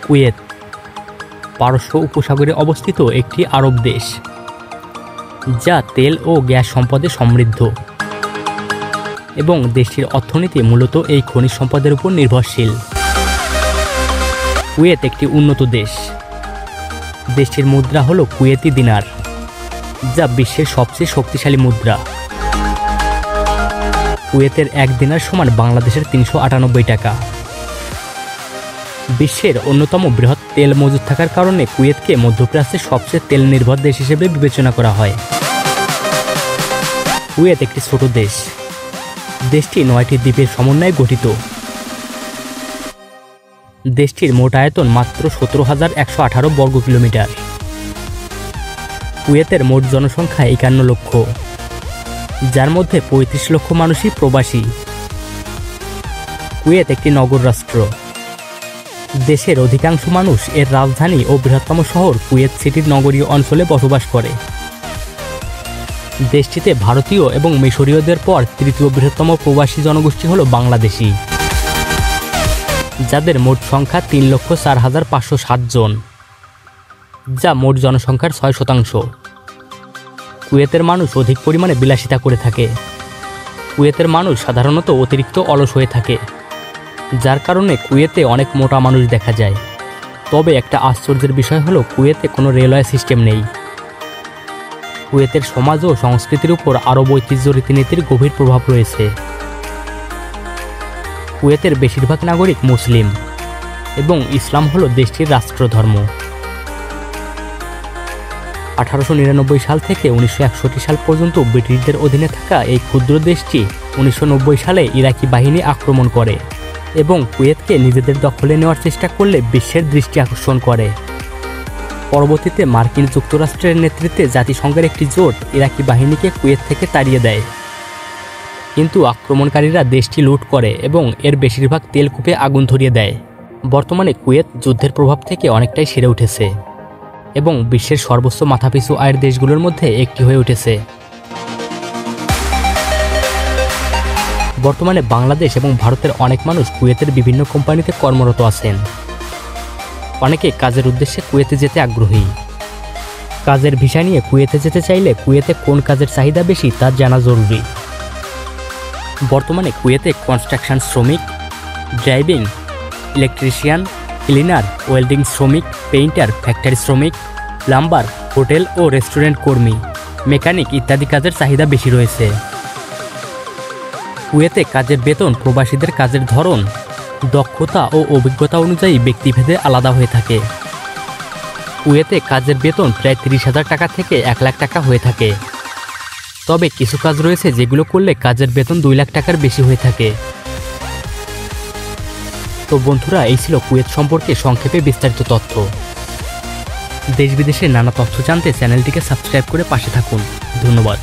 Kuwait পারস্য উপসাগরে অবস্থিত একটি আরব দেশ, যা তেল ও গ্যাস সম্পদে সমৃদ্ধ এবং দেশটির অর্থনীতি মূলত এই খনিজ সম্পদের উপর নির্ভরশীল। কুয়েত একটি উন্নত দেশ। দেশটির মুদ্রা হল কুয়েতি দিনার, যা বিশ্বের সবচেয়ে শক্তিশালী মুদ্রা। কুয়েতের 1 দিনার সমান বাংলাদেশের 398 টাকা। বিশ্বের অন্যতম বৃহৎ তেল মজুদ থাকার কারণে কুয়েতকে মধ্যপ্রাচ্যের সবচেয়ে তেল নির্ভর দেশ হিসেবে বিবেচনা করা হয়। কুয়েত একটি ছোট দেশ। দেশটি 9টি দ্বীপের সমন্বয়ে গঠিত। দেশটির মোট আয়তন মাত্র 17,118 বর্গ কিলোমিটার। কুয়েতের মোট জনসংখ্যা 51 লক্ষ, যার মধ্যে 35 লক্ষ মানুষই প্রবাসী। কুয়েত একটি নগর রাষ্ট্র। দেশের অধিকাংশ মানুষ এর রাজধানী ও বৃহত্তম শহর কুয়েত সিটির নগরীয় অঞ্চলে বসবাস করে। দেশটিতে ভারতীয় এবং মিশরীয়দের পর তৃতীয় বৃহত্তম প্রবাসী জনগোষ্ঠী হল বাংলাদেশি, যাদের মোট সংখ্যা 3,04,507 জন, যা মোট জনসংখ্যার 6%। কুয়েতের মানুষ অধিক পরিমাণে বিলাসিতা করে থাকে। কুয়েতের মানুষ সাধারণত অতিরিক্ত অলস হয়ে থাকে, যার কারণে কুয়েতে অনেক মোটা মানুষ দেখা যায়। তবে একটা আশ্চর্যের বিষয় হলো কুয়েতে কোনো রেলওয়ে সিস্টেম নেই। কুয়েতের সমাজ ও সংস্কৃতির উপর আরব ঐতিহ্য রীতিনীতির গভীর প্রভাব রয়েছে। কুয়েতের বেশিরভাগ নাগরিক মুসলিম এবং ইসলাম হলো দেশটির রাষ্ট্রধর্ম। 1899 সাল থেকে 1961 সাল পর্যন্ত ব্রিটিশদের অধীনে থাকা এই ক্ষুদ্র দেশটি 1990 সালে ইরাকি বাহিনী আক্রমণ করে এবং কুয়েতকে নিজেদের দখলে নেওয়ার চেষ্টা করলে বিশ্বের দৃষ্টি আকর্ষণ করে। পরবর্তীতে মার্কিন যুক্তরাষ্ট্রের নেতৃত্বে জাতিসংঘের একটি জোট ইরাকি বাহিনীকে কুয়েত থেকে তাড়িয়ে দেয়, কিন্তু আক্রমণকারীরা দেশটি লুট করে এবং এর বেশিরভাগ তেলকূপে আগুন ধরিয়ে দেয়। বর্তমানে কুয়েত যুদ্ধের প্রভাব থেকে অনেকটাই সেরে উঠেছে এবং বিশ্বের সর্বোচ্চ মাথাপিছু আয়ের দেশগুলোর মধ্যে একটি হয়ে উঠেছে। বর্তমানে বাংলাদেশ এবং ভারতের অনেক মানুষ কুয়েতের বিভিন্ন কোম্পানিতে কর্মরত আছেন। অনেকে কাজের উদ্দেশ্যে কুয়েতে যেতে আগ্রহী। কাজের ভিসা নিয়ে কুয়েতে যেতে চাইলে কুয়েতে কোন কাজের চাহিদা বেশি তা জানা জরুরি। বর্তমানে কুয়েতে কনস্ট্রাকশন শ্রমিক, ড্রাইভিং, ইলেকট্রিশিয়ান, ক্লিনার, ওয়েল্ডিং শ্রমিক, পেইন্টার, ফ্যাক্টরি শ্রমিক, প্লাম্বার, হোটেল ও রেস্টুরেন্ট কর্মী, মেকানিক ইত্যাদি কাজের চাহিদা বেশি রয়েছে। কুয়েতে কাজের বেতন প্রবাসীদের কাজের ধরন, দক্ষতা ও অভিজ্ঞতা অনুযায়ী ব্যক্তিভেদে আলাদা হয়ে থাকে। কুয়েতে কাজের বেতন প্রায় 30,000 টাকা থেকে 1 লাখ টাকা হয়ে থাকে। তবে কিছু কাজ রয়েছে যেগুলো করলে কাজের বেতন 2 লাখ টাকার বেশি হয়ে থাকে। তো বন্ধুরা, এই ছিল কুয়েত সম্পর্কে সংক্ষেপে বিস্তারিত তথ্য। দেশ বিদেশের নানা তথ্য জানতে চ্যানেলটিকে সাবস্ক্রাইব করে পাশে থাকুন। ধন্যবাদ।